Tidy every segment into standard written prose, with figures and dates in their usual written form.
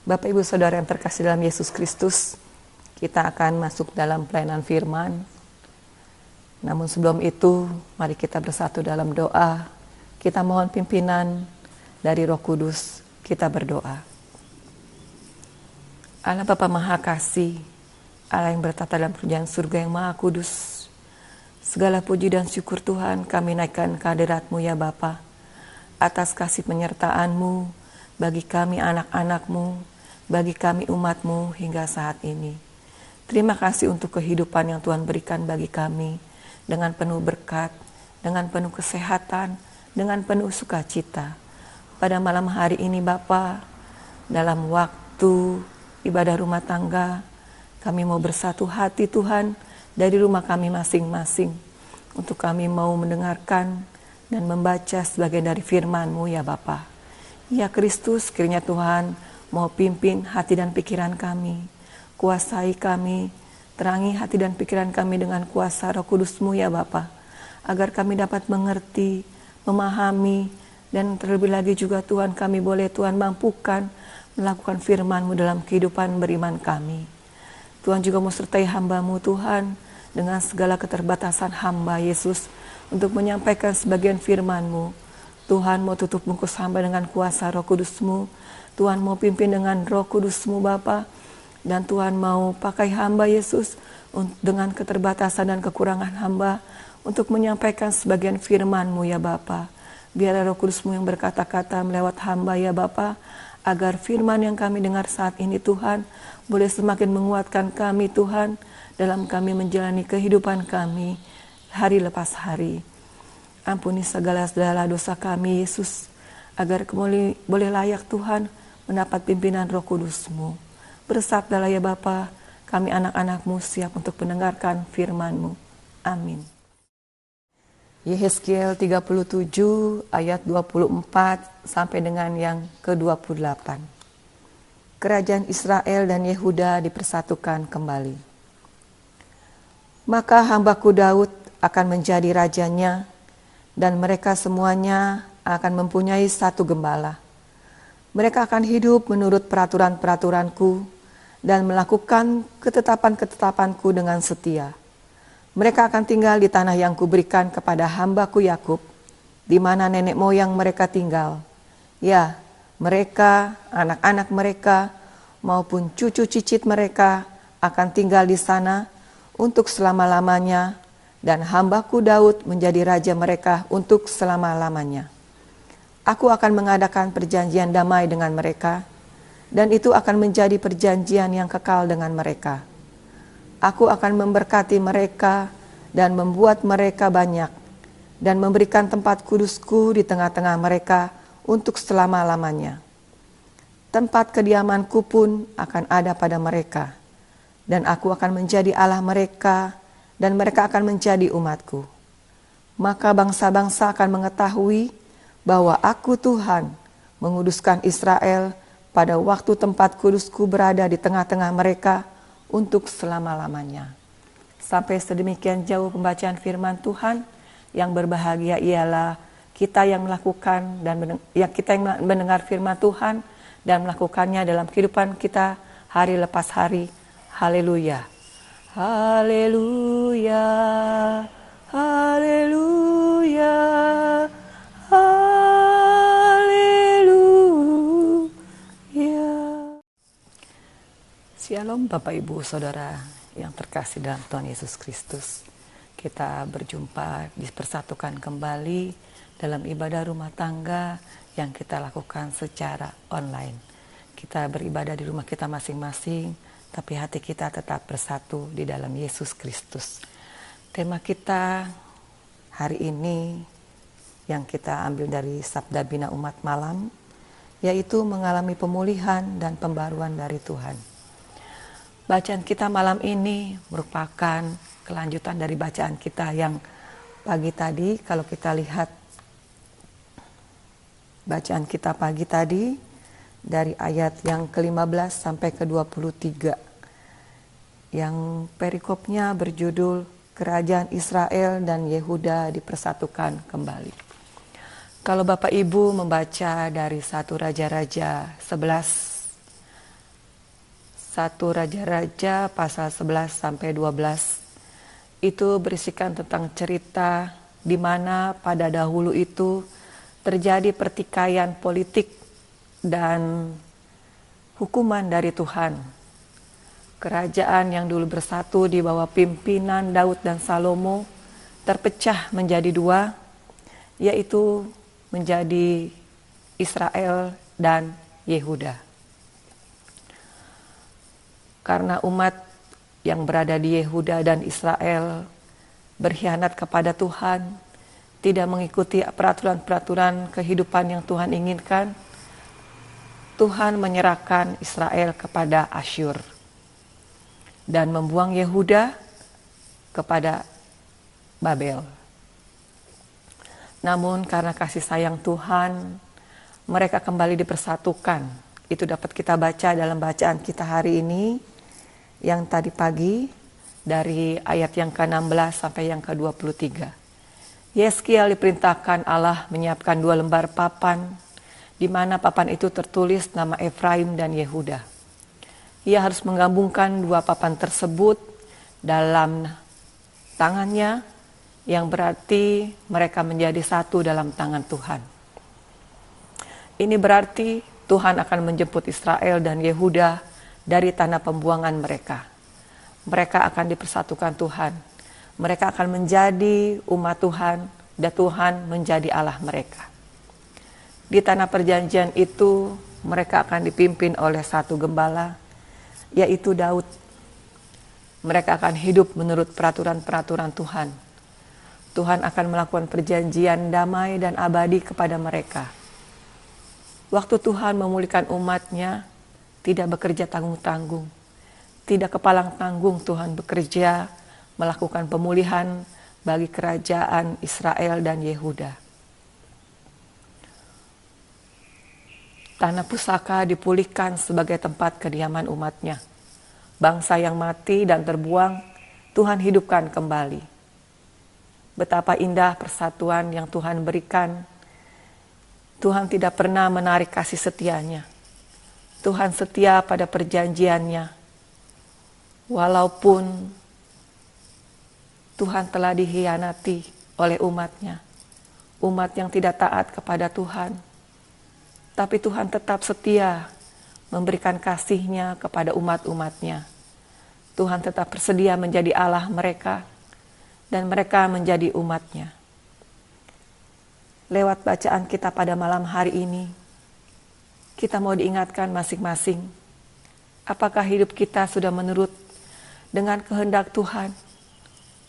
Bapak Ibu Saudara yang terkasih dalam Yesus Kristus, kita akan masuk dalam pelayanan firman. Namun sebelum itu, mari kita bersatu dalam doa. Kita mohon pimpinan dari Roh Kudus. Kita berdoa. Allah Bapa Maha Kasih, Allah yang bertata dalam kerajaan surga yang Maha Kudus, segala puji dan syukur Tuhan kami naikkan ke hadirat-Mu ya Bapa, atas kasih penyertaan-Mu bagi kami anak-anak-Mu, bagi kami umat-Mu hingga saat ini. Terima kasih untuk kehidupan yang Tuhan berikan bagi kami, dengan penuh berkat, dengan penuh kesehatan, dengan penuh sukacita. Pada malam hari ini Bapa, dalam waktu ibadah rumah tangga, kami mau bersatu hati Tuhan dari rumah kami masing-masing, untuk kami mau mendengarkan dan membaca sebagian dari firman-Mu ya Bapa. Ya Kristus, kiranya Tuhan mau pimpin hati dan pikiran kami, kuasai kami, terangi hati dan pikiran kami dengan kuasa Roh Kudus-Mu ya Bapa, agar kami dapat mengerti, memahami, dan terlebih lagi juga Tuhan kami boleh Tuhan mampukan melakukan firman-Mu dalam kehidupan beriman kami. Tuhan juga mau sertai hamba-Mu Tuhan, dengan segala keterbatasan hamba Yesus, untuk menyampaikan sebagian firman-Mu. Tuhan mau tutup bungkus hamba dengan kuasa Roh Kudus-Mu. Tuhan mau pimpin dengan Roh Kudus-Mu Bapa, dan Tuhan mau pakai hamba Yesus dengan keterbatasan dan kekurangan hamba untuk menyampaikan sebagian firman-Mu ya Bapa. Biar Roh Kudus-Mu yang berkata-kata melewat hamba ya Bapa, agar firman yang kami dengar saat ini Tuhan boleh semakin menguatkan kami Tuhan dalam kami menjalani kehidupan kami hari lepas hari. Ampuni segala dosa kami Yesus, agar kami boleh layak Tuhan mendapat pimpinan Roh Kudus-Mu. Bersabdalah ya Bapa, kami anak-anak-Mu siap untuk mendengarkan firman-Mu. Amin. Yehezkiel 37 ayat 24 sampai dengan yang ke-28. Kerajaan Israel dan Yehuda dipersatukan kembali. Maka hambaku Daud akan menjadi rajanya, dan mereka semuanya akan mempunyai satu gembala. Mereka akan hidup menurut peraturan-peraturanku dan melakukan ketetapan-ketetapanku dengan setia. Mereka akan tinggal di tanah yang kuberikan kepada hambaku Yakub, di mana nenek moyang mereka tinggal. Ya, mereka, anak-anak mereka, maupun cucu cicit mereka akan tinggal di sana untuk selama-lamanya, dan hambaku Daud menjadi raja mereka untuk selama-lamanya. Aku akan mengadakan perjanjian damai dengan mereka, dan itu akan menjadi perjanjian yang kekal dengan mereka. Aku akan memberkati mereka dan membuat mereka banyak, dan memberikan tempat kudusku di tengah-tengah mereka untuk selama-lamanya. Tempat kediamanku pun akan ada pada mereka, dan aku akan menjadi Allah mereka, dan mereka akan menjadi umatku. Maka bangsa-bangsa akan mengetahui bahwa aku Tuhan menguduskan Israel pada waktu tempat kudusku berada di tengah-tengah mereka untuk selama-lamanya. Sampai sedemikian jauh pembacaan firman Tuhan. Yang berbahagia ialah kita yang melakukan dan kita yang mendengar firman Tuhan dan melakukannya dalam kehidupan kita hari lepas hari. Haleluya. Haleluya. Haleluya. Shalom Bapak Ibu Saudara yang terkasih dalam Tuhan Yesus Kristus. Kita berjumpa, dipersatukan kembali dalam ibadah rumah tangga yang kita lakukan secara online. Kita beribadah di rumah kita masing-masing, tapi hati kita tetap bersatu di dalam Yesus Kristus. Tema kita hari ini yang kita ambil dari Sabda Bina Umat Malam, yaitu mengalami pemulihan dan pembaruan dari Tuhan. Bacaan kita malam ini merupakan kelanjutan dari bacaan kita yang pagi tadi. Kalau kita lihat bacaan kita pagi tadi dari ayat yang ke-15 sampai ke-23, yang perikopnya berjudul Kerajaan Israel dan Yehuda dipersatukan kembali. Kalau Bapak Ibu membaca dari 1 Raja-Raja 11 1 Raja-Raja pasal 11 sampai 12. Itu berisikan tentang cerita di mana pada dahulu itu terjadi pertikaian politik dan hukuman dari Tuhan. Kerajaan yang dulu bersatu di bawah pimpinan Daud dan Salomo terpecah menjadi dua, yaitu menjadi Israel dan Yehuda. Karena umat yang berada di Yehuda dan Israel berkhianat kepada Tuhan, tidak mengikuti peraturan-peraturan kehidupan yang Tuhan inginkan, Tuhan menyerahkan Israel kepada Asyur dan membuang Yehuda kepada Babel. Namun karena kasih sayang Tuhan, mereka kembali dipersatukan. Itu dapat kita baca dalam bacaan kita hari ini, yang tadi pagi, dari ayat yang ke-16 sampai yang ke-23. Yeskiel diperintahkan Allah menyiapkan 2 lembar papan, di mana papan itu tertulis nama Efraim dan Yehuda. Ia harus menggabungkan 2 papan tersebut dalam tangannya, yang berarti mereka menjadi satu dalam tangan Tuhan. Ini berarti Tuhan akan menjemput Israel dan Yehuda dari tanah pembuangan mereka. Mereka akan dipersatukan Tuhan. Mereka akan menjadi umat Tuhan dan Tuhan menjadi Allah mereka. Di tanah perjanjian itu mereka akan dipimpin oleh satu gembala, yaitu Daud. Mereka akan hidup menurut peraturan-peraturan Tuhan. Tuhan akan melakukan perjanjian damai dan abadi kepada mereka. Waktu Tuhan memulihkan umatnya, tidak bekerja tanggung-tanggung. Tidak kepalang tanggung Tuhan bekerja melakukan pemulihan bagi kerajaan Israel dan Yehuda. Tanah pusaka dipulihkan sebagai tempat kediaman umatnya. Bangsa yang mati dan terbuang, Tuhan hidupkan kembali. Betapa indah persatuan yang Tuhan berikan. Tuhan tidak pernah menarik kasih setianya. Tuhan setia pada perjanjiannya. Walaupun Tuhan telah dikhianati oleh umatnya. Umat yang tidak taat kepada Tuhan. Tapi Tuhan tetap setia memberikan kasih-Nya kepada umat-umatnya. Tuhan tetap bersedia menjadi Allah mereka. Dan mereka menjadi umat-Nya. Lewat bacaan kita pada malam hari ini, kita mau diingatkan masing-masing, apakah hidup kita sudah menurut dengan kehendak Tuhan?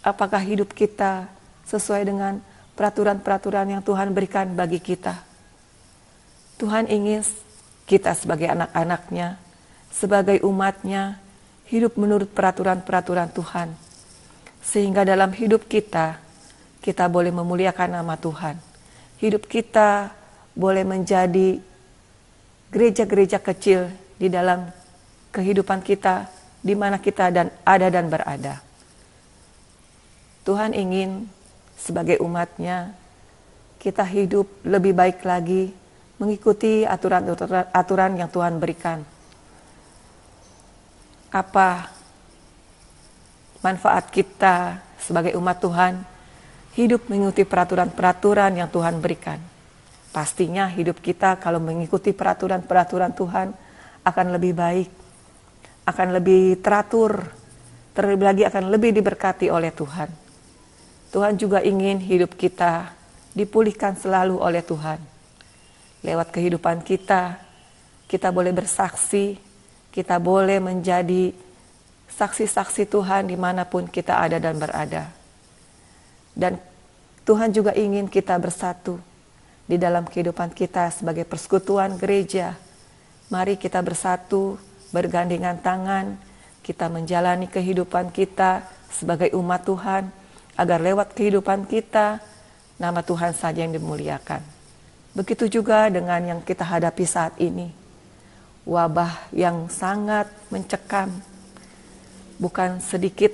Apakah hidup kita sesuai dengan peraturan-peraturan yang Tuhan berikan bagi kita? Tuhan ingin kita sebagai anak-anak-Nya, sebagai umat-Nya, hidup menurut peraturan-peraturan Tuhan. Sehingga dalam hidup kita, kita boleh memuliakan nama Tuhan. Hidup kita boleh menjadi gereja-gereja kecil di dalam kehidupan kita, di mana kita ada dan berada. Tuhan ingin sebagai umat-Nya, kita hidup lebih baik lagi, mengikuti aturan yang Tuhan berikan. Apa manfaat kita sebagai umat Tuhan, hidup mengikuti peraturan-peraturan yang Tuhan berikan? Pastinya hidup kita kalau mengikuti peraturan-peraturan Tuhan akan lebih baik, akan lebih teratur, terlebih lagi akan lebih diberkati oleh Tuhan. Tuhan juga ingin hidup kita dipulihkan selalu oleh Tuhan. Lewat kehidupan kita, kita boleh bersaksi, kita boleh menjadi saksi-saksi Tuhan dimanapun kita ada dan berada. Dan Tuhan juga ingin kita bersatu di dalam kehidupan kita sebagai persekutuan gereja. Mari kita bersatu, bergandengan tangan, kita menjalani kehidupan kita sebagai umat Tuhan, agar lewat kehidupan kita, nama Tuhan saja yang dimuliakan. Begitu juga dengan yang kita hadapi saat ini. Wabah yang sangat mencekam. Bukan sedikit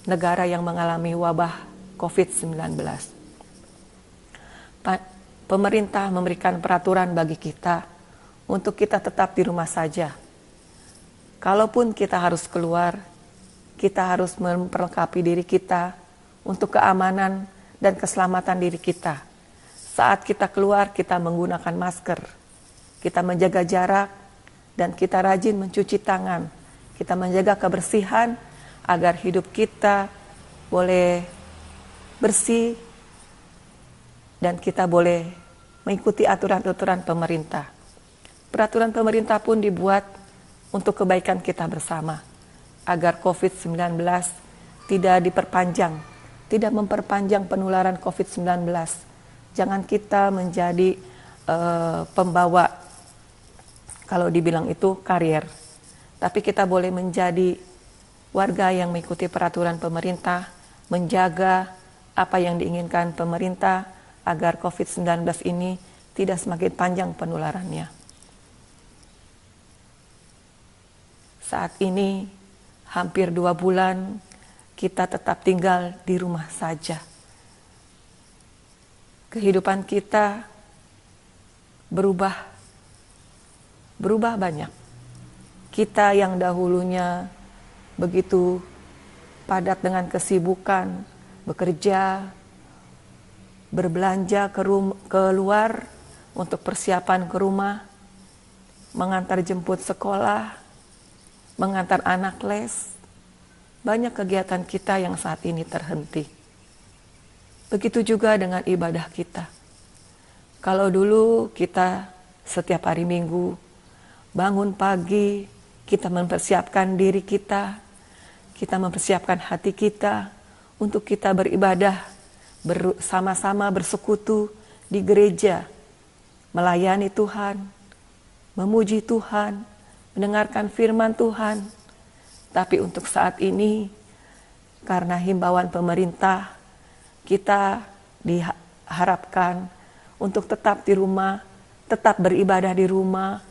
negara yang mengalami wabah COVID-19. Pemerintah memberikan peraturan bagi kita untuk kita tetap di rumah saja. kalaupun kita harus keluar, kita harus memperlengkapi diri kita untuk keamanan dan keselamatan diri kita. Saat kita keluar, kita menggunakan masker, kita menjaga jarak, dan kita rajin mencuci tangan. Kita menjaga kebersihan agar hidup kita boleh bersih dan kita boleh mengikuti aturan-aturan pemerintah. Peraturan pemerintah pun dibuat untuk kebaikan kita bersama, agar COVID-19 tidak diperpanjang, tidak memperpanjang penularan COVID-19. Jangan kita menjadi pembawa, kalau dibilang itu karier. Tapi kita boleh menjadi warga yang mengikuti peraturan pemerintah, menjaga apa yang diinginkan pemerintah, agar COVID-19 ini tidak semakin panjang penularannya. Saat ini hampir 2 bulan kita tetap tinggal di rumah saja. Kehidupan kita berubah banyak. Kita yang dahulunya begitu padat dengan kesibukan, bekerja, berbelanja keluar untuk persiapan ke rumah, mengantar jemput sekolah, mengantar anak les. Banyak kegiatan kita yang saat ini terhenti. Begitu juga dengan ibadah kita. Kalau dulu kita setiap hari Minggu bangun pagi, kita mempersiapkan diri kita mempersiapkan hati kita untuk kita beribadah, bersama-sama bersekutu di gereja, melayani Tuhan, memuji Tuhan, mendengarkan firman Tuhan. Tapi untuk saat ini, karena himbauan pemerintah, kita diharapkan untuk tetap di rumah, tetap beribadah di rumah,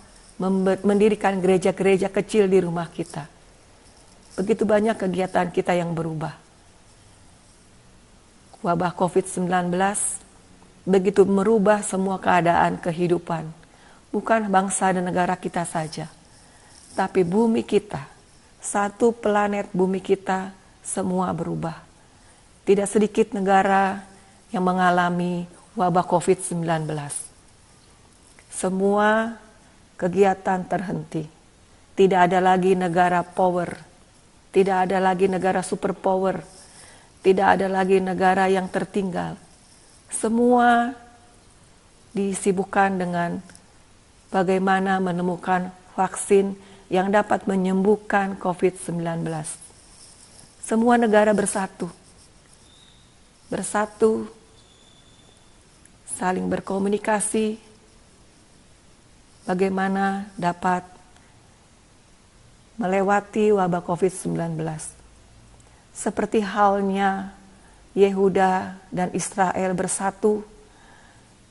mendirikan gereja-gereja kecil di rumah kita. Begitu banyak kegiatan kita yang berubah. Wabah COVID-19 begitu merubah semua keadaan kehidupan. Bukan bangsa dan negara kita saja, tapi bumi kita, satu planet bumi kita, semua berubah. Tidak sedikit negara yang mengalami wabah COVID-19. Semua kegiatan terhenti. Tidak ada lagi negara power. Tidak ada lagi negara superpower. Tidak ada lagi negara yang tertinggal. Semua disibukkan dengan bagaimana menemukan vaksin yang dapat menyembuhkan COVID-19. Semua negara bersatu, saling berkomunikasi, bagaimana dapat melewati wabah COVID-19. Seperti halnya Yehuda dan Israel bersatu,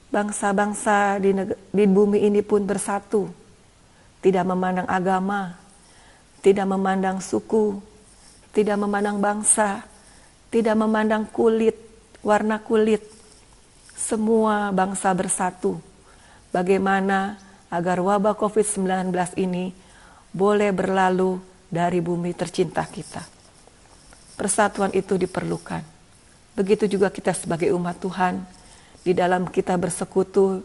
bangsa-bangsa di bumi ini pun bersatu, tidak memandang agama, tidak memandang suku, tidak memandang bangsa, tidak memandang kulit, warna kulit. Semua bangsa bersatu. Bagaimana agar wabah COVID-19 ini boleh berlalu dari bumi tercinta kita. Persatuan itu diperlukan. Begitu juga kita sebagai umat Tuhan, di dalam kita bersekutu,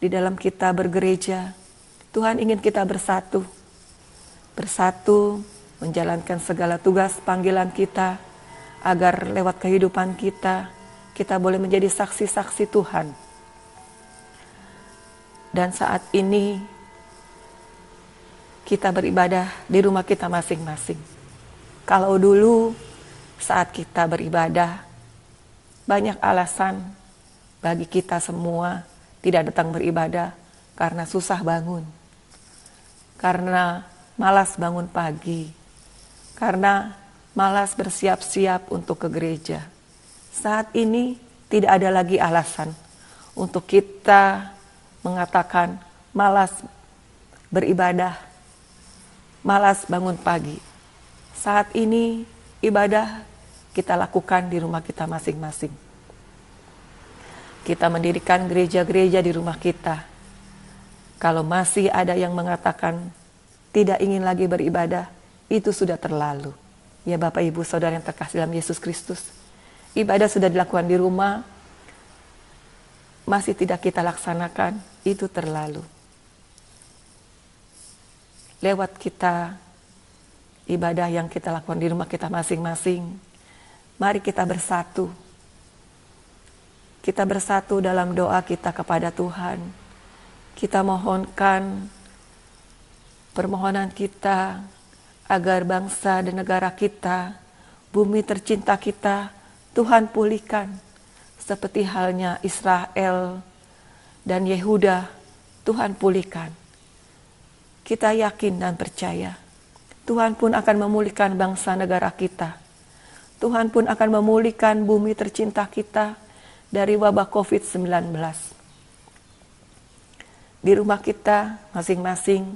di dalam kita bergereja, Tuhan ingin kita bersatu. Bersatu menjalankan segala tugas panggilan kita, agar lewat kehidupan kita boleh menjadi saksi-saksi Tuhan. Dan saat ini kita beribadah di rumah kita masing-masing. Kalau dulu saat kita beribadah, banyak alasan bagi kita semua tidak datang beribadah karena susah bangun, karena malas bangun pagi, karena malas bersiap-siap untuk ke gereja. Saat ini tidak ada lagi alasan untuk kita mengatakan malas beribadah, malas bangun pagi. Saat ini ibadah kita lakukan di rumah kita masing-masing. Kita mendirikan gereja-gereja di rumah kita. Kalau masih ada yang mengatakan tidak ingin lagi beribadah, itu sudah terlalu. Ya Bapak Ibu Saudara yang terkasih dalam Yesus Kristus, ibadah sudah dilakukan di rumah, masih tidak kita laksanakan, itu terlalu. Lewat kita, ibadah yang kita lakukan di rumah kita masing-masing, mari kita bersatu. Kita bersatu dalam doa kita kepada Tuhan. Kita mohonkan permohonan kita agar bangsa dan negara kita, bumi tercinta kita, Tuhan pulihkan. Seperti halnya Israel dan Yehuda, Tuhan pulihkan. Kita yakin dan percaya, Tuhan pun akan memulihkan bangsa negara kita. Tuhan pun akan memulihkan bumi tercinta kita dari wabah COVID-19. Di rumah kita masing-masing,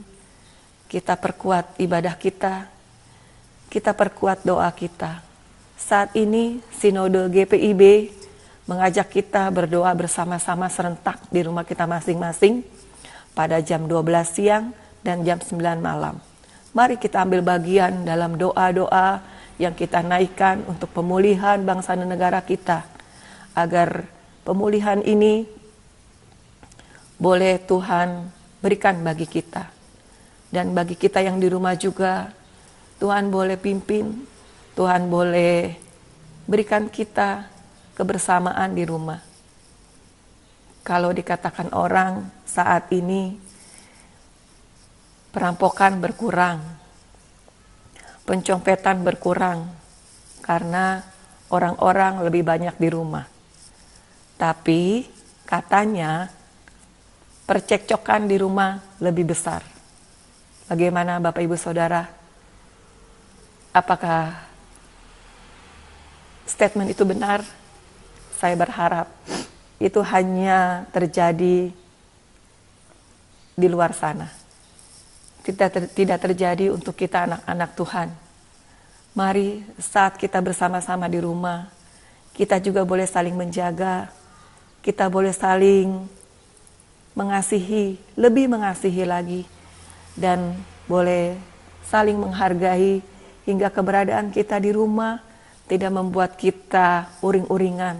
kita perkuat ibadah kita perkuat doa kita. Saat ini Sinode GPIB mengajak kita berdoa bersama-sama serentak di rumah kita masing-masing pada jam 12 siang dan jam 9 malam. Mari kita ambil bagian dalam doa-doa yang kita naikkan untuk pemulihan bangsa dan negara kita, agar pemulihan ini boleh Tuhan berikan bagi kita. Dan bagi kita yang di rumah juga, Tuhan boleh pimpin, Tuhan boleh berikan kita kebersamaan di rumah. Kalau dikatakan orang saat ini, perampokan berkurang, pencopetan berkurang, karena orang-orang lebih banyak di rumah. Tapi katanya percekcokan di rumah lebih besar. Bagaimana Bapak Ibu Saudara? Apakah statement itu benar? Saya berharap itu hanya terjadi di luar sana. Tidak terjadi untuk kita anak-anak Tuhan. Mari saat kita bersama-sama di rumah, kita juga boleh saling menjaga, kita boleh saling mengasihi, lebih mengasihi lagi, dan boleh saling menghargai hingga keberadaan kita di rumah tidak membuat kita uring-uringan.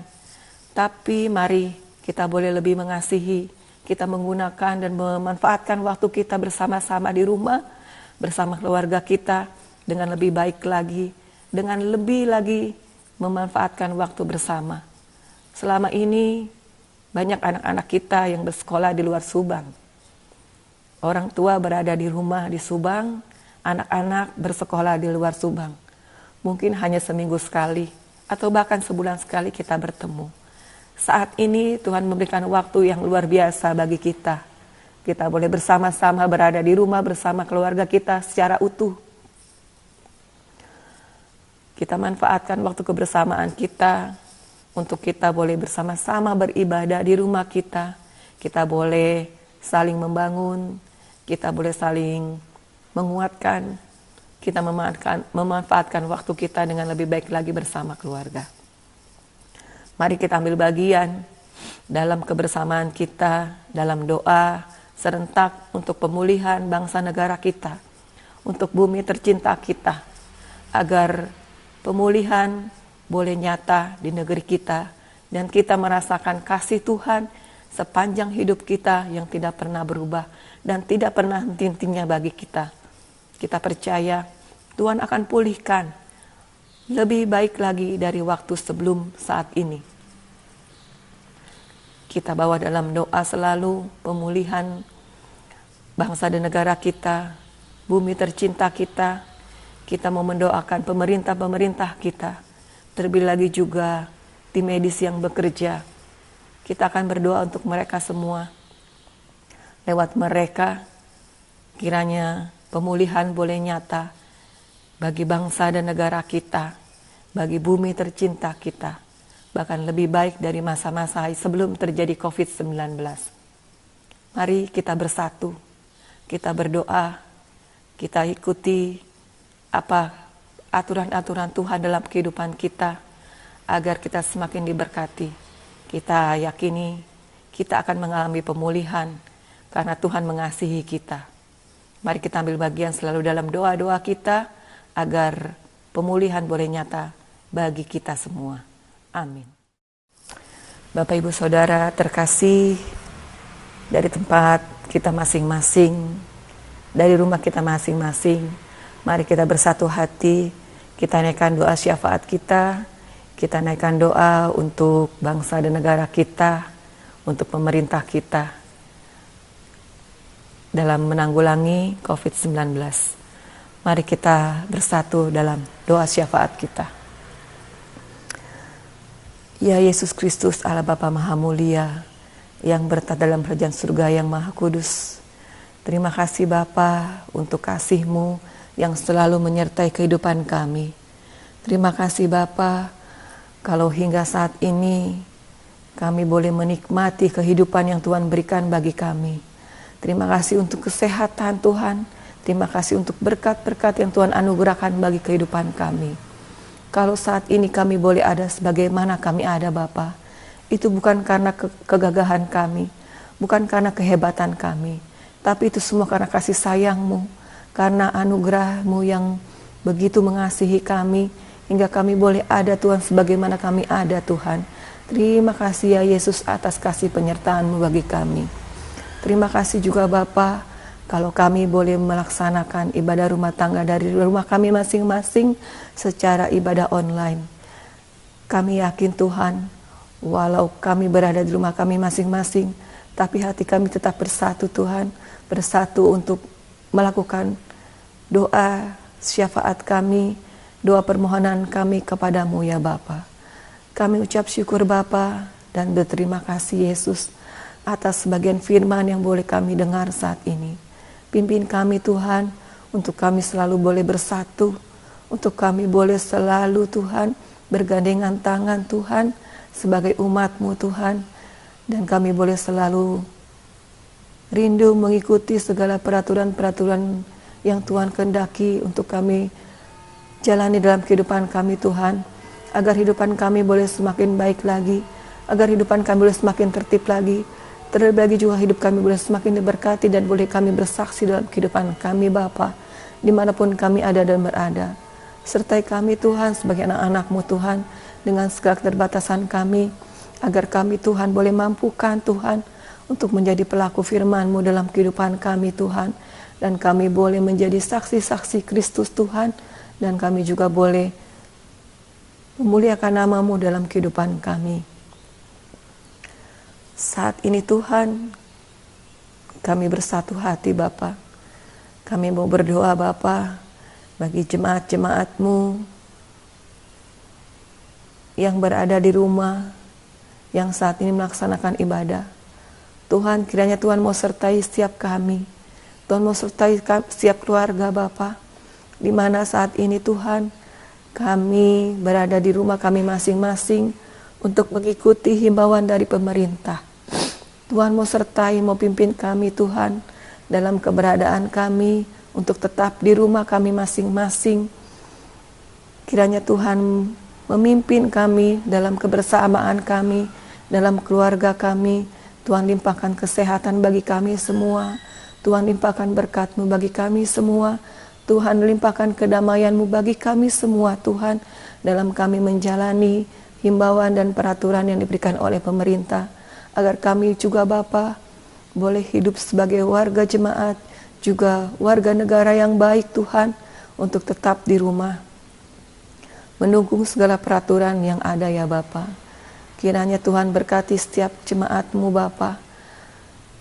Tapi mari kita boleh lebih mengasihi, kita menggunakan dan memanfaatkan waktu kita bersama-sama di rumah, bersama keluarga kita dengan lebih baik lagi, dengan lebih lagi memanfaatkan waktu bersama. Selama ini banyak anak-anak kita yang bersekolah di luar Subang. Orang tua berada di rumah di Subang, anak-anak bersekolah di luar Subang. Mungkin hanya seminggu sekali atau bahkan sebulan sekali kita bertemu. Saat ini Tuhan memberikan waktu yang luar biasa bagi kita. Kita boleh bersama-sama berada di rumah bersama keluarga kita secara utuh. Kita manfaatkan waktu kebersamaan kita untuk kita boleh bersama-sama beribadah di rumah kita. Kita boleh saling membangun, kita boleh saling menguatkan, kita memanfaatkan waktu kita dengan lebih baik lagi bersama keluarga. Mari kita ambil bagian dalam kebersamaan kita, dalam doa serentak untuk pemulihan bangsa negara kita, untuk bumi tercinta kita, agar pemulihan boleh nyata di negeri kita, dan kita merasakan kasih Tuhan sepanjang hidup kita yang tidak pernah berubah dan tidak pernah henti-hentinya bagi kita. Kita percaya Tuhan akan pulihkan lebih baik lagi dari waktu sebelum saat ini. Kita bawa dalam doa selalu pemulihan bangsa dan negara kita, bumi tercinta kita. Kita mau mendoakan pemerintah-pemerintah kita, terlebih lagi juga tim medis yang bekerja. Kita akan berdoa untuk mereka semua. Lewat mereka, kiranya pemulihan boleh nyata bagi bangsa dan negara kita, bagi bumi tercinta kita, bahkan lebih baik dari masa-masa sebelum terjadi COVID-19. Mari kita bersatu, kita berdoa, kita ikuti apa aturan-aturan Tuhan dalam kehidupan kita, agar kita semakin diberkati. Kita yakini kita akan mengalami pemulihan karena Tuhan mengasihi kita. Mari kita ambil bagian selalu dalam doa-doa kita agar pemulihan boleh nyata bagi kita semua. Amin. Bapak Ibu Saudara terkasih, dari tempat kita masing-masing, dari rumah kita masing-masing, mari kita bersatu hati, kita naikkan doa syafaat kita naikkan doa untuk bangsa dan negara kita, untuk pemerintah kita dalam menanggulangi COVID-19. Mari kita bersatu dalam doa syafaat kita. Ya Yesus Kristus, Allah Bapa Maha Mulia, yang bertata dalam kerajaan surga yang Maha Kudus. Terima kasih Bapa untuk kasih-Mu yang selalu menyertai kehidupan kami. Terima kasih Bapa, kalau hingga saat ini kami boleh menikmati kehidupan yang Tuhan berikan bagi kami. Terima kasih untuk kesehatan Tuhan. Terima kasih untuk berkat-berkat yang Tuhan anugerahkan bagi kehidupan kami. Kalau saat ini kami boleh ada sebagaimana kami ada Bapa, itu bukan karena kegagahan kami, bukan karena kehebatan kami, tapi itu semua karena kasih sayang-Mu, karena anugerah-Mu yang begitu mengasihi kami, hingga kami boleh ada Tuhan sebagaimana kami ada Tuhan. Terima kasih ya Yesus atas kasih penyertaan-Mu bagi kami. Terima kasih juga Bapa, kalau kami boleh melaksanakan ibadah rumah tangga dari rumah kami masing-masing secara ibadah online. Kami yakin Tuhan, walau kami berada di rumah kami masing-masing, tapi hati kami tetap bersatu Tuhan, bersatu untuk melakukan doa syafaat kami, doa permohonan kami kepadamu ya Bapa. Kami ucap syukur Bapa dan berterima kasih Yesus atas sebagian firman yang boleh kami dengar saat ini. Pimpin kami Tuhan, untuk kami selalu boleh bersatu, untuk kami boleh selalu Tuhan bergandengan tangan Tuhan, sebagai umat-Mu Tuhan, dan kami boleh selalu rindu mengikuti segala peraturan-peraturan yang Tuhan kehendaki untuk kami jalani dalam kehidupan kami Tuhan, agar hidupan kami boleh semakin baik lagi, agar hidupan kami boleh semakin tertib lagi, terlebih lagi juga hidup kami boleh semakin diberkati dan boleh kami bersaksi dalam kehidupan kami Bapa, dimanapun kami ada dan berada. Sertai kami Tuhan sebagai anak-anak-Mu Tuhan, dengan segala keterbatasan kami, agar kami Tuhan boleh mampukan Tuhan untuk menjadi pelaku firman-Mu dalam kehidupan kami Tuhan, dan kami boleh menjadi saksi-saksi Kristus Tuhan, dan kami juga boleh memuliakan nama-Mu dalam kehidupan kami. Saat ini Tuhan, kami bersatu hati Bapa, kami mau berdoa Bapa bagi jemaat-jemaat-Mu yang berada di rumah, yang saat ini melaksanakan ibadah. Tuhan, kiranya Tuhan mau sertai setiap kami. Tuhan mau sertai setiap keluarga Bapa, di mana saat ini Tuhan, kami berada di rumah kami masing-masing untuk mengikuti himbauan dari pemerintah. Tuhan mau sertai, mau pimpin kami Tuhan, dalam keberadaan kami, untuk tetap di rumah kami masing-masing. Kiranya Tuhan memimpin kami dalam kebersamaan kami, dalam keluarga kami. Tuhan limpahkan kesehatan bagi kami semua. Tuhan limpahkan berkat-Mu bagi kami semua. Tuhan limpahkan kedamaian-Mu bagi kami semua Tuhan, dalam kami menjalani himbauan dan peraturan yang diberikan oleh pemerintah, agar kami juga Bapa boleh hidup sebagai warga jemaat, juga warga negara yang baik Tuhan, untuk tetap di rumah menunggu segala peraturan yang ada ya Bapa. Kiranya Tuhan berkati setiap jemaat-Mu Bapa.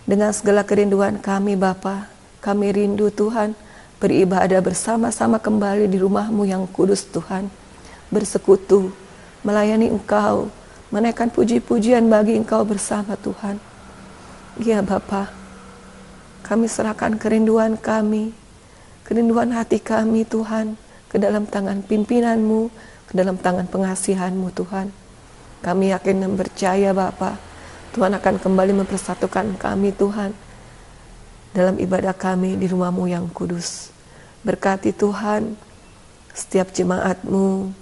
Dengan segala kerinduan kami Bapa, kami rindu Tuhan beribadah bersama-sama kembali di rumah-Mu yang kudus Tuhan, bersekutu, melayani Engkau, menaikkan puji-pujian bagi Engkau bersama Tuhan. Ya Bapa, kami serahkan kerinduan kami, kerinduan hati kami Tuhan, ke dalam tangan pimpinan-Mu, ke dalam tangan pengasihan-Mu Tuhan. Kami yakin dan percaya Bapa, Tuhan akan kembali mempersatukan kami Tuhan, dalam ibadah kami di rumah-Mu yang kudus. Berkati Tuhan setiap jemaat-Mu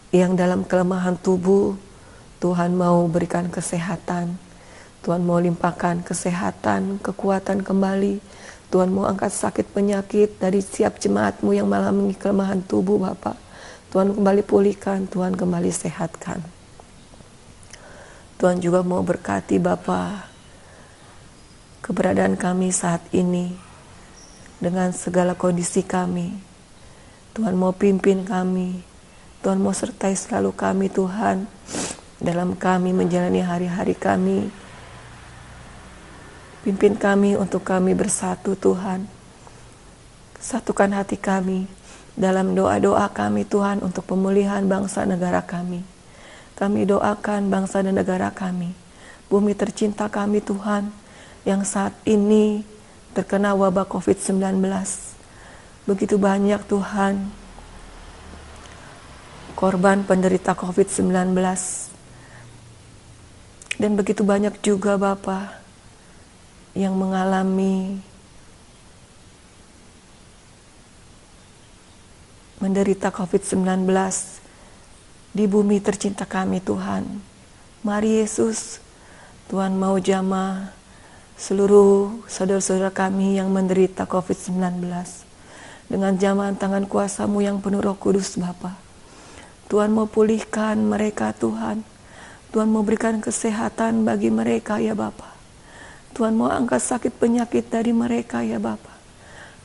yang dalam kelemahan tubuh, Tuhan mau berikan kesehatan, Tuhan mau limpahkan kesehatan, kekuatan kembali. Tuhan mau angkat sakit penyakit dari setiap jemaat-Mu yang mengalami kelemahan tubuh Bapa. Tuhan kembali pulihkan, Tuhan kembali sehatkan. Tuhan juga mau berkati Bapa keberadaan kami saat ini dengan segala kondisi kami. Tuhan mau pimpin kami, Tuhan mau sertai selalu kami Tuhan dalam kami menjalani hari-hari kami. Pimpin kami untuk kami bersatu Tuhan. Satukan hati kami dalam doa-doa kami Tuhan untuk pemulihan bangsa negara kami. Kami doakan bangsa dan negara kami, bumi tercinta kami Tuhan, yang saat ini terkena wabah COVID-19. Begitu banyak Tuhan korban penderita COVID-19. Dan begitu banyak juga Bapa yang mengalami menderita COVID-19 di bumi tercinta kami Tuhan. Mari Yesus, Tuhan mau jamah seluruh saudara-saudara kami yang menderita COVID-19 dengan jamahan tangan kuasa-Mu yang penuh Roh Kudus Bapa. Tuhan mau pulihkan mereka Tuhan. Tuhan mau berikan kesehatan bagi mereka ya Bapa. Tuhan mau angkat sakit penyakit dari mereka ya Bapa,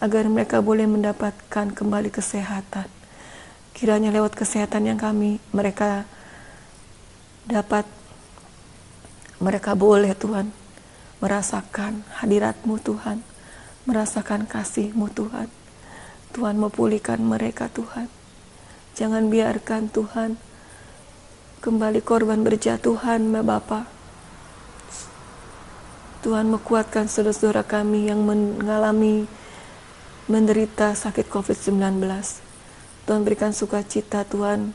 agar mereka boleh mendapatkan kembali kesehatan. Kiranya lewat kesehatan yang mereka dapat, mereka boleh Tuhan merasakan hadirat-Mu Tuhan, merasakan kasih-Mu Tuhan. Tuhan mau pulihkan mereka Tuhan. Jangan biarkan Tuhan kembali korban berjatuhan ya Bapa. Tuhan menguatkan saudara-saudara kami yang menderita sakit COVID-19. Tuhan berikan sukacita Tuhan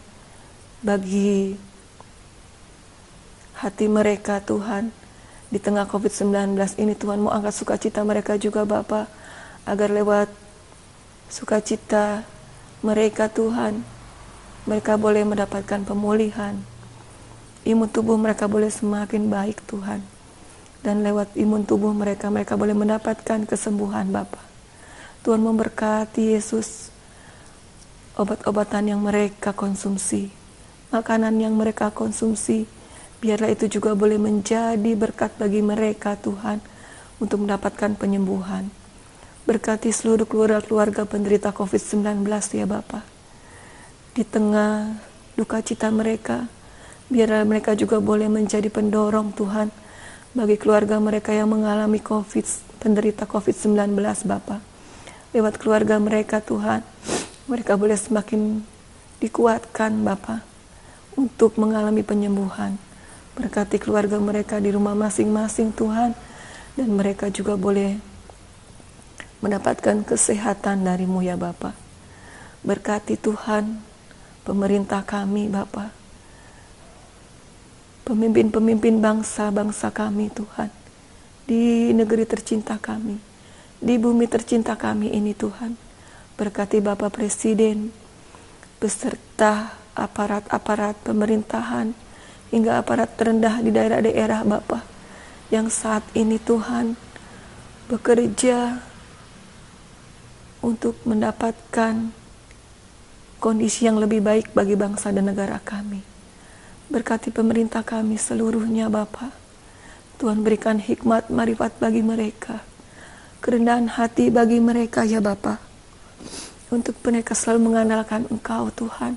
bagi hati mereka Tuhan. Di tengah COVID-19 ini Tuhan mau angkat sukacita mereka juga Bapa, agar lewat sukacita mereka Tuhan, mereka boleh mendapatkan pemulihan. Imun tubuh mereka boleh semakin baik Tuhan. Dan lewat imun tubuh mereka boleh mendapatkan kesembuhan Bapa. Tuhan memberkati Yesus, obat-obatan yang mereka konsumsi, makanan yang mereka konsumsi, biarlah itu juga boleh menjadi berkat bagi mereka Tuhan, untuk mendapatkan penyembuhan. Berkati seluruh keluarga penderita COVID-19 ya Bapa. Di tengah duka cita mereka, biarlah mereka juga boleh menjadi pendorong Tuhan, bagi keluarga mereka yang mengalami penderita COVID-19 Bapa. Lewat keluarga mereka Tuhan, mereka boleh semakin dikuatkan Bapa, untuk mengalami penyembuhan. Berkati keluarga mereka di rumah masing-masing Tuhan, dan mereka juga boleh mendapatkan kesehatan dari-Mu ya Bapa. Berkati Tuhan pemerintah kami Bapa, pemimpin-pemimpin bangsa-bangsa kami Tuhan, di negeri tercinta kami, di bumi tercinta kami ini Tuhan. Berkati Bapak Presiden, beserta aparat-aparat pemerintahan, hingga aparat terendah di daerah-daerah Bapak, yang saat ini Tuhan bekerja untuk mendapatkan kondisi yang lebih baik bagi bangsa dan negara kami. Berkati pemerintah kami seluruhnya Bapa. Tuhan berikan hikmat marifat bagi mereka, kerendahan hati bagi mereka ya Bapa, untuk mereka selalu mengandalkan Engkau Tuhan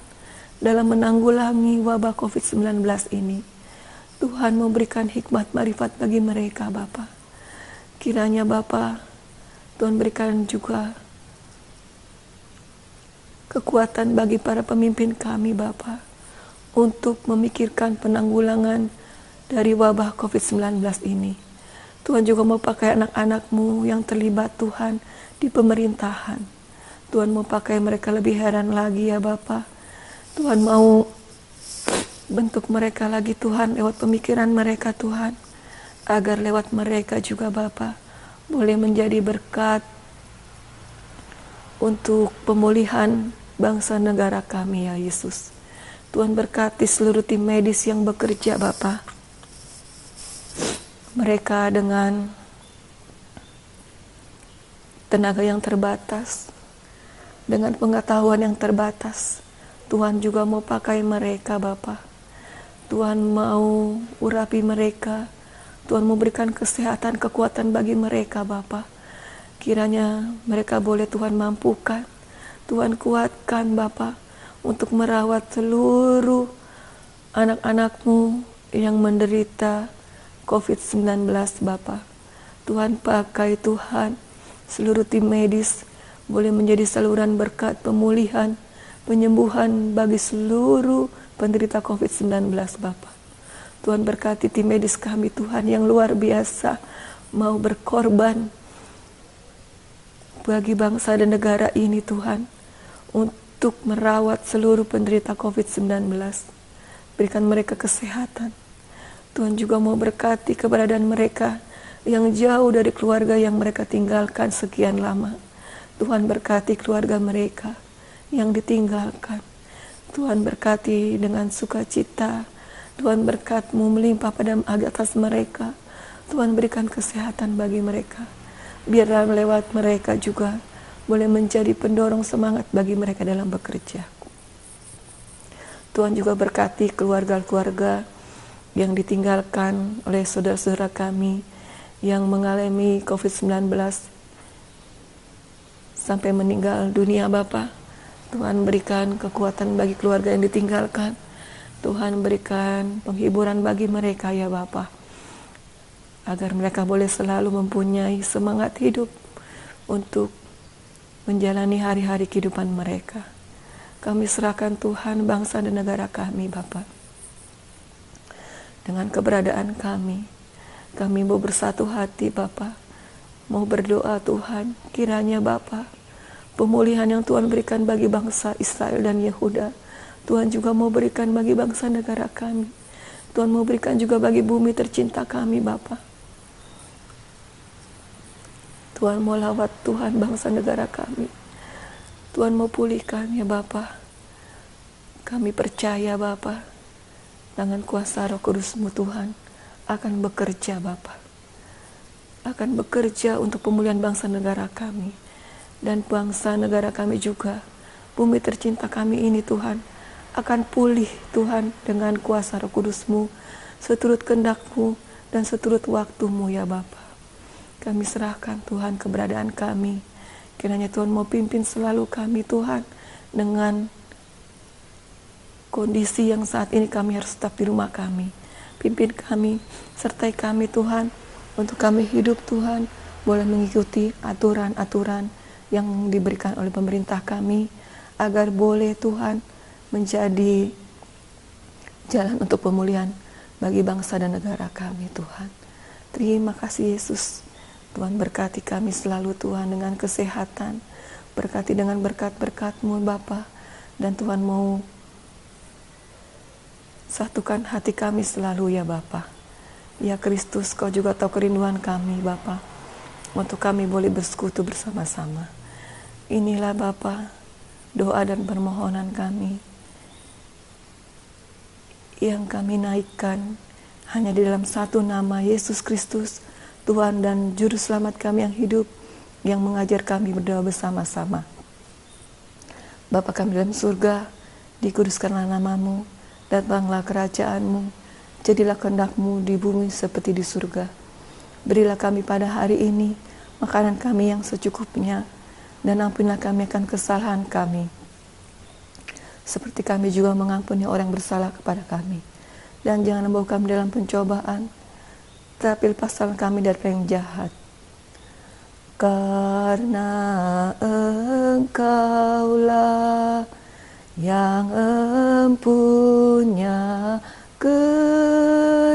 dalam menanggulangi wabah COVID-19 ini. Tuhan memberikan hikmat marifat bagi mereka Bapa. Kiranya Bapa, Tuhan berikan juga kekuatan bagi para pemimpin kami Bapa, untuk memikirkan penanggulangan dari wabah COVID-19 ini. Tuhan juga mau pakai anak-anak-Mu yang terlibat Tuhan di pemerintahan. Tuhan mau pakai mereka lebih heran lagi ya Bapa. Tuhan mau bentuk mereka lagi Tuhan lewat pemikiran mereka Tuhan, agar lewat mereka juga Bapa boleh menjadi berkat untuk pemulihan bangsa negara kami ya Yesus. Tuhan berkati seluruh tim medis yang bekerja Bapa. Mereka dengan tenaga yang terbatas, dengan pengetahuan yang terbatas. Tuhan juga mau pakai mereka Bapa. Tuhan mau urapi mereka. Tuhan mau berikan kesehatan, kekuatan bagi mereka Bapa. Kiranya mereka boleh Tuhan mampukan, Tuhan kuatkan Bapa, untuk merawat seluruh anak-anak-Mu yang menderita COVID-19 Bapa. Tuhan pakai Tuhan, seluruh tim medis boleh menjadi saluran berkat pemulihan, penyembuhan bagi seluruh penderita COVID-19 Bapa. Tuhan berkati tim medis kami Tuhan yang luar biasa, mau berkorban bagi bangsa dan negara ini Tuhan, untuk merawat seluruh penderita COVID-19. Berikan mereka kesehatan. Tuhan juga mau berkati keberadaan mereka yang jauh dari keluarga yang mereka tinggalkan sekian lama. Tuhan berkati keluarga mereka yang ditinggalkan. Tuhan berkati dengan sukacita. Tuhan berkat-Mu melimpah pada atas mereka. Tuhan berikan kesehatan bagi mereka. Biarlah lewat mereka juga boleh menjadi pendorong semangat bagi mereka dalam bekerja. Tuhan juga berkati keluarga-keluarga yang ditinggalkan oleh saudara-saudara kami yang mengalami COVID-19 sampai meninggal dunia Bapa. Tuhan berikan kekuatan bagi keluarga yang ditinggalkan. Tuhan berikan penghiburan bagi mereka ya Bapa, agar mereka boleh selalu mempunyai semangat hidup untuk menjalani hari-hari kehidupan mereka. Kami serahkan Tuhan bangsa dan negara kami Bapa. Dengan keberadaan kami mau bersatu hati Bapa, mau berdoa Tuhan, kiranya Bapa, pemulihan yang Tuhan berikan bagi bangsa Israel dan Yehuda, Tuhan juga mau berikan bagi bangsa negara kami. Tuhan mau berikan juga bagi bumi tercinta kami Bapa. Tuhan mau lawat Tuhan bangsa negara kami. Tuhan mau pulihkan ya Bapa. Kami percaya Bapa, tangan kuasa Roh Kudus-Mu Tuhan akan bekerja Bapa. Akan bekerja untuk pemulihan bangsa negara kami. Dan bangsa negara kami juga, bumi tercinta kami ini Tuhan, akan pulih Tuhan dengan kuasa Roh Kudus-Mu, seturut kehendak-Mu dan seturut waktu-Mu ya Bapa. Kami serahkan Tuhan keberadaan kami. Kiranya Tuhan mau pimpin selalu kami Tuhan, dengan kondisi yang saat ini kami harus tetap di rumah kami. Pimpin kami, sertai kami Tuhan, untuk kami hidup Tuhan, boleh mengikuti aturan-aturan yang diberikan oleh pemerintah kami, agar boleh Tuhan menjadi jalan untuk pemulihan bagi bangsa dan negara kami Tuhan. Terima kasih Yesus. Tuhan berkati kami selalu Tuhan dengan kesehatan, berkati dengan berkat-berkat-Mu Bapa, dan Tuhan mau satukan hati kami selalu ya Bapa. Ya Kristus, Kau juga tahu kerinduan kami Bapa, untuk kami boleh bersekutu bersama-sama. Inilah Bapa, doa dan permohonan kami yang kami naikkan hanya di dalam satu nama, Yesus Kristus, Tuhan dan Juru Selamat kami yang hidup, yang mengajar kami berdoa bersama-sama. Bapa kami dalam surga, dikuduskanlah nama-Mu, datanglah kerajaan-Mu, jadilah kehendak-Mu di bumi seperti di surga. Berilah kami pada hari ini makanan kami yang secukupnya, dan ampunilah kami akan kesalahan kami, seperti kami juga mengampuni orang bersalah kepada kami. Dan jangan membawa kami dalam pencobaan, tapi lepaskan kami dari yang jahat. Karena Engkaulah yang empunya kerajaan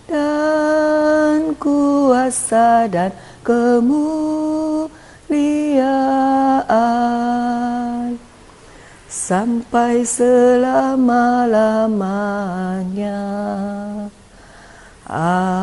dan kuasa dan kemuliaan sampai selama-lamanya. Amin.